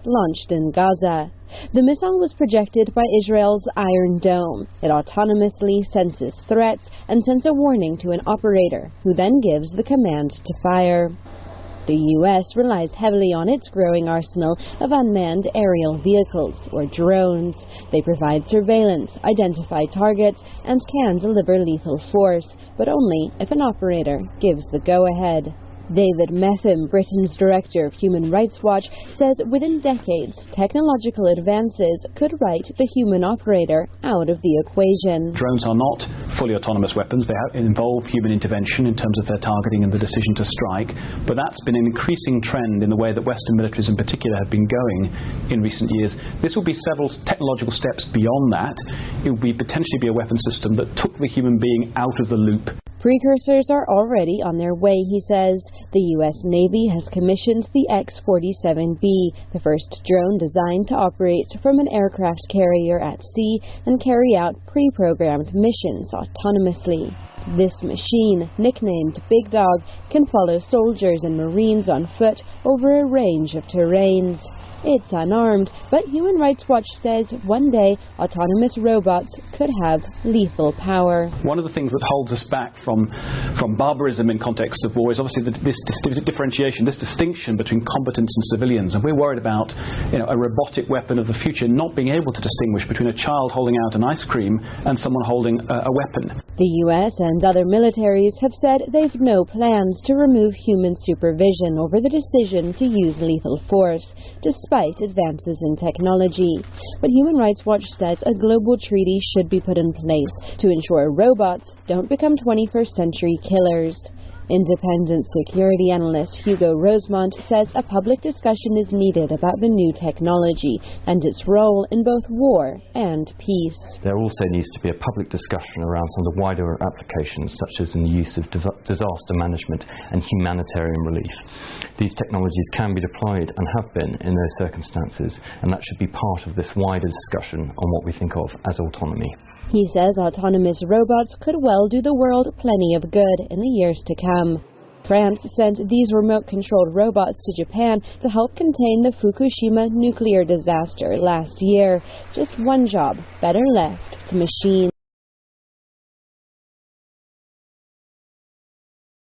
launched in Gaza. The missile was projected by Israel's Iron Dome. It autonomously senses threats and sends a warning to an operator, who then gives the command to fire. The U.S. relies heavily on its growing arsenal of unmanned aerial vehicles, or drones. They provide surveillance, identify targets, and can deliver lethal force, but only if an operator gives the go-ahead. David Metham, Britain's director of Human Rights Watch, says within decades, technological advances could write the human operator out of the equation. Drones are not fully autonomous weapons. They involve human intervention in terms of their targeting and the decision to strike. But that's been an increasing trend in the way that Western militaries in particular have been going in recent years. This will be several technological steps beyond that. It will potentially be a weapon system that took the human being out of the loop. Precursors are already on their way, he says. The U.S. Navy has commissioned the X-47B, the first drone designed to operate from an aircraft carrier at sea and carry out pre-programmed missions autonomously. This machine, nicknamed Big Dog, can follow soldiers and Marines on foot over a range of terrains. It's unarmed, but Human Rights Watch says one day autonomous robots could have lethal power. One of the things that holds us back from barbarism in contexts of war is obviously this differentiation, this distinction between combatants and civilians. And we're worried about a robotic weapon of the future not being able to distinguish between a child holding out an ice cream and someone holding a weapon. The U.S. and other militaries have said they've no plans to remove human supervision over the decision to use lethal force, despite advances in technology. But Human Rights Watch says a global treaty should be put in place to ensure robots don't become 21st century killers. Independent security analyst Hugo Rosemont says a public discussion is needed about the new technology and its role in both war and peace. There also needs to be a public discussion around some of the wider applications, such as in the use of disaster management and humanitarian relief. These technologies can be deployed and have been in those circumstances, and that should be part of this wider discussion on what we think of as autonomy. He says autonomous robots could well do the world plenty of good in the years to come. France sent these remote-controlled robots to Japan to help contain the Fukushima nuclear disaster last year. Just one job better left to machines.